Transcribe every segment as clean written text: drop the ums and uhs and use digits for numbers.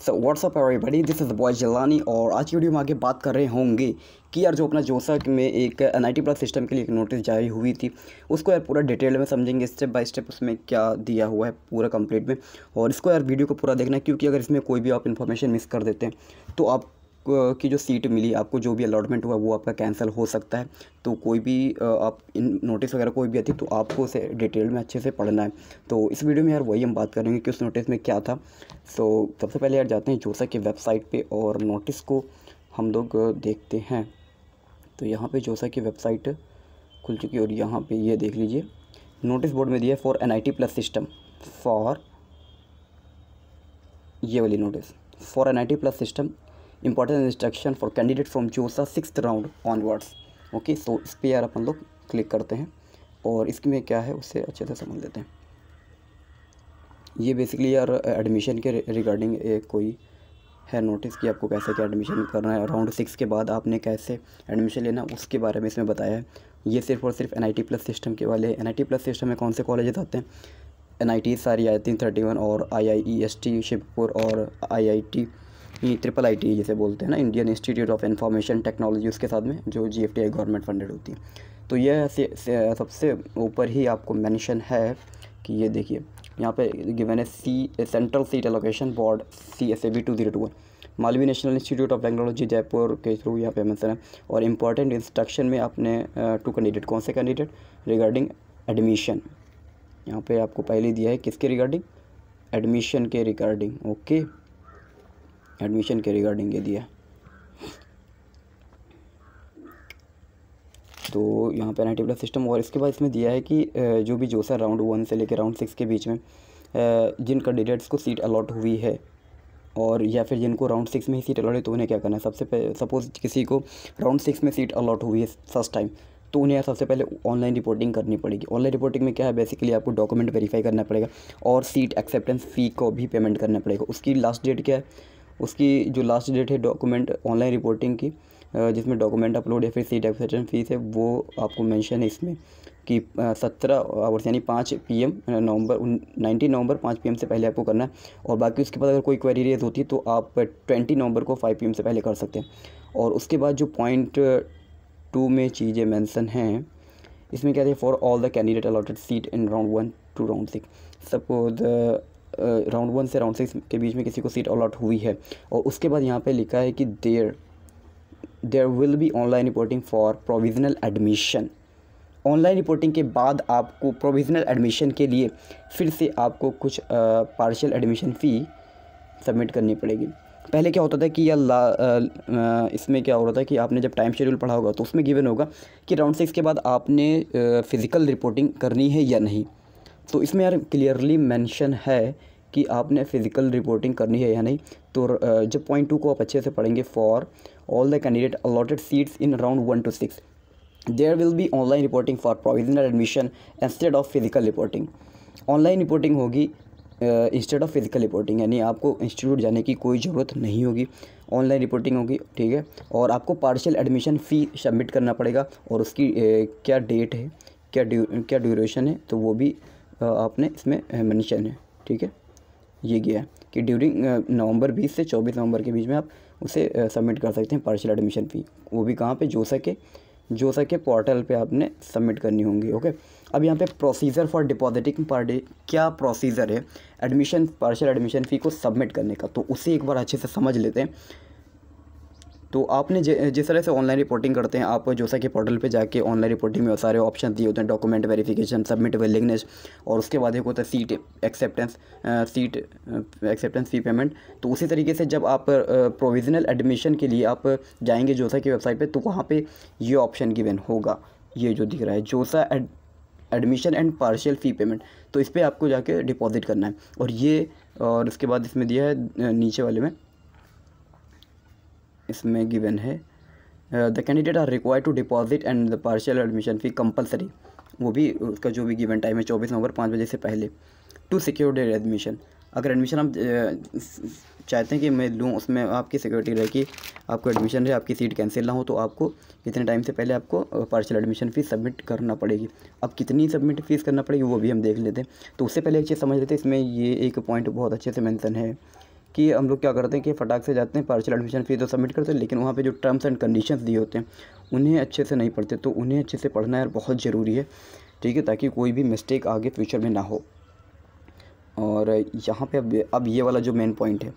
So what's up everybody, this is boy Jilani. और आज की वीडियो में आगे बात कर रहे होंगे कि यार जो अपना जोसा में एक NIT प्लस सिस्टम के लिए एक नोटिस जारी हुई थी, उसको यार पूरा डिटेल में समझेंगे, स्टेप बाय स्टेप उसमें क्या दिया हुआ है पूरा कंप्लीट में। और इसको यार वीडियो को पूरा देखना है, क्योंकि अगर इसमें कोई भी आप इन्फॉर्मेशन मिस कर देते हैं तो आप की जो सीट मिली आपको, जो भी अलॉटमेंट हुआ वो आपका कैंसिल हो सकता है। तो कोई भी आप इन नोटिस वगैरह कोई भी आती तो आपको उसे डिटेल में अच्छे से पढ़ना है। तो इस वीडियो में यार वही हम बात करेंगे कि उस नोटिस में क्या था। सो सबसे पहले यार जाते हैं जोसा की वेबसाइट पे और नोटिस को हम लोग देखते हैं। तो यहाँ पे जोसा की वेबसाइट खुल चुकी है और यहाँ पे ये देख लीजिए, नोटिस बोर्ड में दिया है for NIT plus system, for ये वाली notice for NIT plus system important instruction for candidate from जोसा 6th राउंड ऑनवर्ड्स। ओके, सो इस पर यार अपन लोग क्लिक करते हैं और इसमें क्या है उससे अच्छे से समझ लेते हैं। ये बेसिकली यार एडमिशन के रिगार्डिंग एक कोई है नोटिस कि आपको कैसे क्या एडमिशन करना है, राउंड 6 के बाद आपने कैसे एडमिशन लेना उसके बारे में इसमें बताया है। ये सिर्फ और सिर्फ NIT प्लस सिस्टम के वाले। NIT प्लस सिस्टम में कौन से कॉलेजेस आते हैं? NIT सारी आती हैं 31 और IIEST शिवपुर और IIT IIIT जिसे बोलते हैं ना, Indian institute of information technology, उसके साथ में जो GFTI गवर्नमेंट फंडेड होती है। तो यह सबसे ऊपर ही आपको मेंशन है कि ये देखिए यहाँ पे गिवन है central seat allocation board CSAB 2021 Malvi national institute of technology Jaipur के थ्रू यहाँ पे मेंशन है। और इम्पॉर्टेंट इंस्ट्रक्शन में आपने 2 कैंडिडेट, कौन से कैंडिडेट रिगार्डिंग एडमिशन, यहाँ पे आपको पहले दिया है किसके रिगार्डिंग, एडमिशन के रिगार्डिंग। ओके, एडमिशन के रिगार्डिंग ये दिया। तो यहाँ पे NIT प्लस सिस्टम और इसके बाद इसमें दिया है कि जो भी जोसा राउंड 1 से लेकर राउंड 6 के बीच में जिन कैंडिडेट्स को सीट अलॉट हुई है और या फिर जिनको राउंड 6 में ही सीट अलॉट है तो उन्हें क्या करना है। सबसे पहले सपोज किसी को राउंड 6 में सीट अलॉट हुई है फर्स्ट टाइम, तो उन्हें सबसे पहले ऑनलाइन रिपोर्टिंग करनी पड़ेगी। ऑनलाइन रिपोर्टिंग में क्या है, बेसिकली आपको डॉक्यूमेंट वेरीफाई करना पड़ेगा और सीट एक्सेप्टेंस फ़ी को भी पेमेंट करना पड़ेगा। उसकी लास्ट डेट क्या है, उसकी जो लास्ट डेट है डॉक्यूमेंट ऑनलाइन रिपोर्टिंग की, जिसमें डॉक्यूमेंट अपलोड या फिर सीट एक्सेप्टेंस फीस है, वो आपको मेंशन है इसमें कि 17 आवर्स यानी 5 PM नवंबर 19 नवंबर 5 PM से पहले आपको करना है। और बाकी उसके बाद अगर कोई क्वेरी रेज होती है तो आप 20 नवंबर को 5 PM से पहले कर सकते हैं। और उसके बाद जो पॉइंट 2 में चीज़ें मेंशन हैं इसमें क्या है, for all the candidate allotted seat in round 1 to round 6। Suppose round 1 से राउंड 6 के बीच में किसी को सीट अलॉट हुई है और उसके बाद यहाँ पे लिखा है कि there will be online reporting for provisional admission. Online reporting के बाद आपको प्रोविजनल एडमिशन के लिए फिर से आपको कुछ पार्शियल एडमिशन फ़ी सबमिट करनी पड़ेगी। पहले क्या होता था कि इसमें क्या हो रहा था कि आपने जब टाइम शेड्यूल पढ़ा होगा तो उसमें गिवन होगा कि राउंड 6 के बाद आपने फ़िज़िकल रिपोर्टिंग करनी है या नहीं। तो इसमें यार क्लियरली मेंशन है कि आपने फ़िज़िकल रिपोर्टिंग करनी है या नहीं। तो जब पॉइंट 2 को आप अच्छे से पढ़ेंगे, for all the candidate allotted seats in round 1 to 6 there will be online reporting for provisional admission instead of physical reporting. Online reporting होगी इंस्टेड ऑफ फिजिकल रिपोर्टिंग, यानी आपको इंस्टीट्यूट जाने की कोई ज़रूरत नहीं होगी, ऑनलाइन रिपोर्टिंग होगी, ठीक है। और आपको पार्शियल एडमिशन फ़ी सबमिट करना पड़ेगा और उसकी क्या डेट है, क्या ड्यूरेशन है, तो वो भी आपने इसमें मेंशन है, ठीक है। ये गया है कि ड्यूरिंग नवंबर 20 से 24 नवंबर के बीच में आप उसे सबमिट कर सकते हैं पार्शियल एडमिशन फ़ी। वो भी कहाँ पे, जोसा के पोर्टल पे आपने सबमिट करनी होंगी। ओके, अब यहाँ पे प्रोसीजर फॉर डिपॉजिटिंग पार्टी, क्या प्रोसीजर है एडमिशन पार्शियल एडमिशन फ़ी को सबमिट करने का, तो उसे एक बार अच्छे से समझ लेते हैं। तो आपने जिस तरह से ऑनलाइन रिपोर्टिंग करते हैं, आप जोसा के पोर्टल पे जाके ऑनलाइन रिपोर्टिंग में सारे ऑप्शन दिए होते हैं, डॉक्यूमेंट वेरिफिकेशन, सबमिट विलिंगनेस, और उसके बाद एक होता है सीट एक्सेप्टेंस फ़ी पेमेंट। तो उसी तरीके से जब आप प्रोविजनल एडमिशन के लिए आप जाएंगे जोसा की वेबसाइट पे, तो वहाँ पे ये ऑप्शन गिवन होगा, ये जो दिख रहा है जोसा admission and partial fee payment. तो इस पर आपको जाके डिपॉजिट करना है। और उसके बाद इसमें दिया है नीचे वाले में, इसमें गिवन है the candidate are required to deposit and the partial admission fee compulsory, वो भी उसका जो भी गिवन टाइम है 24 नवंबर 5 बजे से पहले, टू सिक्योर डेट एडमिशन। अगर एडमिशन आप चाहते हैं कि मैं लूँ, उसमें आपकी सिक्योरिटी रहे कि आपको एडमिशन रहे, आपकी सीट कैंसिल ना हो, तो आपको इतने टाइम से पहले आपको पार्शियल एडमिशन फ़ीस सबमिट करना पड़ेगी। अब कितनी सबमिट फ़ीस करना पड़ेगी वो भी हम देख लेते हैं। तो उससे पहले एक चीज़ समझ लेते हैं, इसमें ये एक पॉइंट बहुत अच्छे से मेंशन है कि हम लोग क्या करते हैं कि फटाक से जाते हैं, पार्शियल एडमिशन फ़ीस तो सबमिट करते हैं, लेकिन वहाँ पे जो टर्म्स एंड कंडीशंस दिए होते हैं उन्हें अच्छे से नहीं पढ़ते। तो उन्हें अच्छे से पढ़ना यार बहुत ज़रूरी है, ठीक है, ताकि कोई भी मिस्टेक आगे फ्यूचर में ना हो। और यहाँ पे अब ये वाला जो मेन पॉइंट है,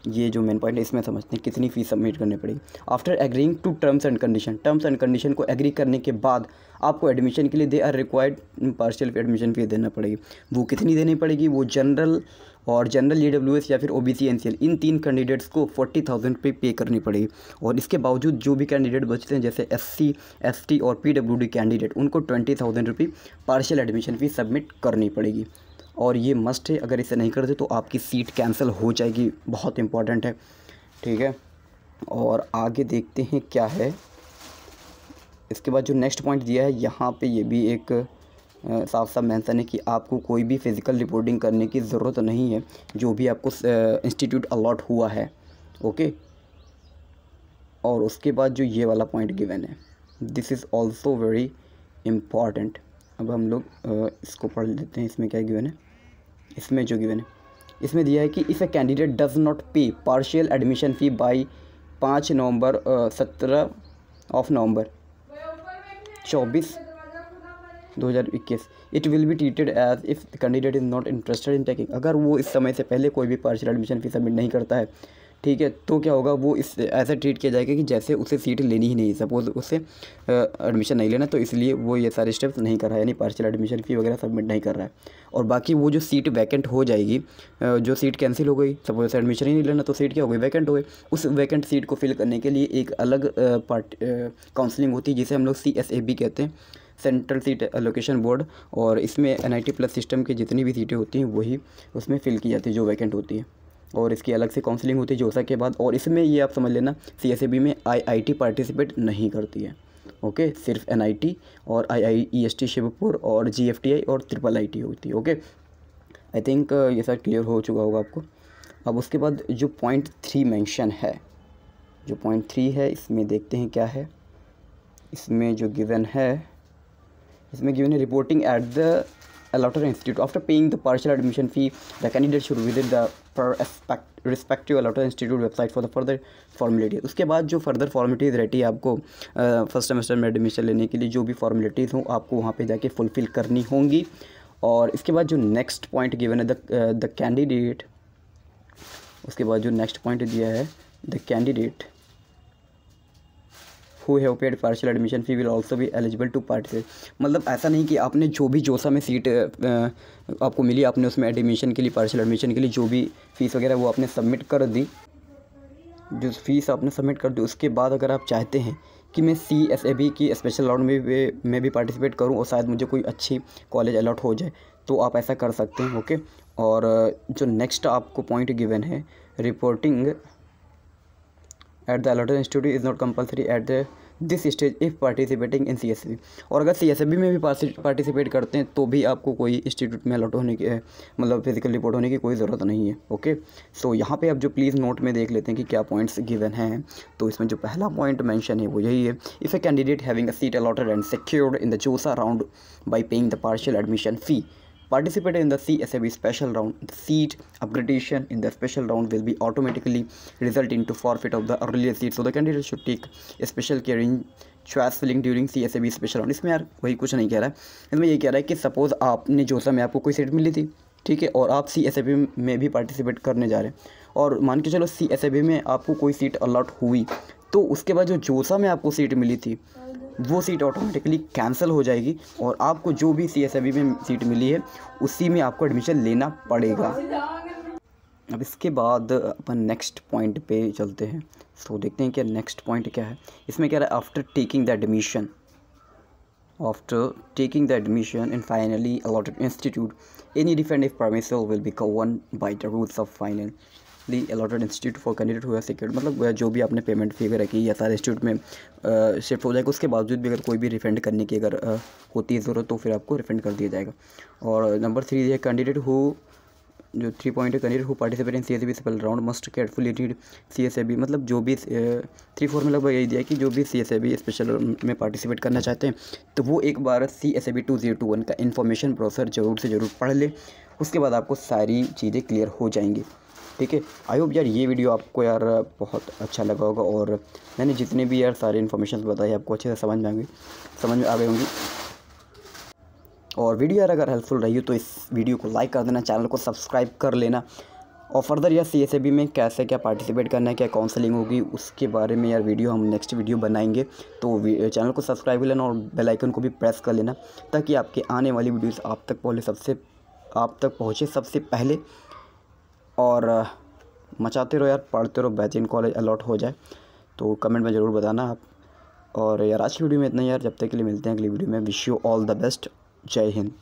ये जो मेन पॉइंट है इसमें समझते हैं कितनी फ़ीस सबमिट करनी पड़ेगी। After agreeing to terms and condition को एग्री करने के बाद आपको एडमिशन के लिए they are required partial admission fees देना पड़ेगी। वो कितनी देनी पड़ेगी? वो जनरल EWS या फिर OBC NCL इन 3 कैंडिडेट्स को 40,000 पे करनी पड़ेगी। और इसके बावजूद जो भी कैंडिडेट बचते हैं जैसे SC ST और PWD कैंडिडेट, उनको 20,000 रुपये पार्शियल एडमिशन फ़ीस सबमिट करनी पड़ेगी। और ये मस्ट है, अगर इसे नहीं करते तो आपकी सीट कैंसिल हो जाएगी, बहुत इंपॉर्टेंट है, ठीक है। और आगे देखते हैं क्या है। इसके बाद जो नेक्स्ट पॉइंट दिया है यहाँ पे, ये भी एक साफ साफ मेंशन है कि आपको कोई भी फ़िज़िकल रिपोर्टिंग करने की ज़रूरत नहीं है, जो भी आपको इंस्टीट्यूट अलॉट हुआ है, ओके। और उसके बाद जो ये वाला पॉइंट गिवन है, this is also very important. अब हम लोग इसको पढ़ लेते हैं। इसमें क्या गिवन है? इसमें जो गिवन है, इसमें दिया है कि if a candidate does not pay partial admission fee by 5 November 17 November 2021 it will be treated as if the candidate is not interested in taking. अगर वो इस समय से पहले कोई भी पार्शियल एडमिशन फ़ी सबमिट नहीं करता है, ठीक है, तो क्या होगा, वो इस ऐसा ट्रीट किया जाएगा कि जैसे उसे सीट लेनी ही नहीं। सपोज उसे एडमिशन नहीं लेना, तो इसलिए वो ये सारे स्टेप्स नहीं कर रहा है, यानी पार्शियल एडमिशन फ़ी वगैरह सबमिट नहीं कर रहा है। और बाकी वो जो सीट वैकेंट हो जाएगी, जो सीट कैंसिल हो गई, सपोज उसे एडमिशन ही नहीं लेना, तो सीट क्या हो गई, वैकेंट हो गई। उस वैकेंट सीट को फिल करने के लिए एक अलग काउंसलिंग होती है, जिसे हम लोग CSAB कहते हैं, सेंट्रल सीट एलोकेशन बोर्ड। और इसमें NIT प्लस सिस्टम की जितनी भी सीटें होती हैं वही उसमें फ़िल की जाती है जो वैकेंट होती है। और इसकी अलग से काउंसलिंग होती है जोसा के बाद। और इसमें ये आप समझ लेना, CSAB में IIT पार्टिसिपेट नहीं करती है, ओके। सिर्फ NIT और IIEST शिवपुर और GFTI और IIIT होती है, ओके। आई थिंक ये सब क्लियर हो चुका होगा आपको। अब उसके बाद जो पॉइंट 3 मेंशन है, जो पॉइंट 3 है, इसमें देखते हैं क्या है। इसमें जो गिवन है, इसमें गिवन है reporting at the allotted institute after paying the partial admission fee, the candidate should visit the respective allotted institute website for the further formalities। उसके बाद जो फर्दर फॉर्मेलिटीज़ रहती है आपको फर्स्ट सेमेस्टर में एडमिशन लेने के लिए, जो भी फॉर्मेलिटीज़ हों आपको वहाँ पे जाके फुलफ़िल करनी होंगी। और इसके बाद जो नेक्स्ट पॉइंट गिवन है द कैंडिडेट, उसके बाद जो नेक्स्ट पॉइंट दिया है, the candidate who have paid partial admission fee will also be eligible to participate। मतलब ऐसा नहीं कि आपने जो भी जोसा में सीट आपको मिली, आपने उसमें एडमिशन के लिए, पार्शियल एडमिशन के लिए जो भी फ़ीस वगैरह वो आपने सबमिट कर दी, जो फ़ीस आपने सबमिट कर दी, उसके बाद अगर आप चाहते हैं कि मैं CSAB की स्पेशल अलॉट में भी पार्टिसिपेट करूं और शायद मुझे कोई अच्छी कॉलेज अलॉट हो जाए, तो आप ऐसा कर सकते हैं, ओके। और जो नेक्स्ट आपको पॉइंट गिवन है, reporting at the allotted institute is not compulsory at this stage if participating in CSAB। और अगर CSAB में भी पार्टिसिपेट करते हैं तो भी आपको कोई इंस्टीट्यूट में अलॉट होने की, मतलब फिजिकल रिपोर्ट होने की कोई ज़रूरत नहीं है, ओके। सो यहाँ पे आप जो प्लीज़ नोट में देख लेते हैं कि क्या पॉइंट्स गिवन हैं। तो इसमें जो पहला पॉइंट मेंशन है वो यही है, if a candidate having a seat allotted and secured in the JoSAA round by paying the partial admission fee participated in the CSAB special round, the seat upgradation in the special round will be automatically result into forfeit of the earlier seat, so the candidate should take special care in choice filling during CSAB special round। इसमें यार वही कुछ नहीं कह रहा है, इसमें ये कह रहा है कि सपोज़ आपने जोसा में आपको कोई सीट मिली थी, ठीक है, और आप CSAB में भी पार्टिसिपेट करने जा रहे हैं, और मान के चलो CSAB में आपको कोई सीट अलॉट हुई, तो उसके बाद जो जोसा में आपको सीट मिली थी वो सीट ऑटोमेटिकली कैंसिल हो जाएगी, और आपको जो भी CSAB में सीट मिली है उसी में आपको एडमिशन लेना पड़ेगा। अब इसके बाद अपन नेक्स्ट पॉइंट पे चलते हैं। तो देखते हैं कि नेक्स्ट पॉइंट क्या है। इसमें क्या है, after taking the admission in finally allotted institute any refund if permissible will be govern by the rules of final the allotted institute for candidate हुआ सिक्योर्ड। मतलब जो भी आपने पेमेंट फी वगैरह की या सारे इंस्टीट्यूट में शिफ्ट हो जाएगा, उसके बावजूद भी अगर कोई भी रिफंड करने की अगर होती है ज़रूरत, तो फिर आपको रिफंड कर दिया जाएगा। और नंबर 3 है कैंडिडेट हु, जो 3 पॉइंट है, candidate who participate in CSAB special round must carefully read CSAB। मतलब जो भी 3-4 में लगभग यही दिया कि जो भी CSAB स्पेशल में पार्टिसिपेट करना चाहते हैं तो वो एक बार CSAB 2021 का इन्फॉर्मेशन ब्रोशर ज़रूर से ज़रूर पढ़ ले, उसके बाद आपको सारी चीज़ें क्लियर हो जाएंगी। ठीक है। आई होप यार ये वीडियो आपको यार बहुत अच्छा लगा होगा, और मैंने जितने भी यार सारे इन्फॉर्मेशन बताई आपको अच्छे से समझ में आ गई होंगी। और वीडियो यार अगर हेल्पफुल रही हो तो इस वीडियो को लाइक कर देना, चैनल को सब्सक्राइब कर लेना। और फर्दर यार CSAB में कैसे क्या पार्टिसिपेट करना है, क्या काउंसलिंग होगी, उसके बारे में यार वीडियो हम नेक्स्ट वीडियो बनाएंगे। तो चैनल को सब्सक्राइब कर लेना और बेल आइकन को भी प्रेस कर लेना, ताकि आपके आने वाली वीडियोस आप तक पहुँचे सबसे पहले। और मचाते रहो यार, पढ़ते रहो, बेहतरीन कॉलेज अलॉट हो जाए तो कमेंट में ज़रूर बताना आप। और यार आज की वीडियो में इतना ही यार, जब तक के लिए मिलते हैं अगली वीडियो में। Wish you all the best. जय हिंद।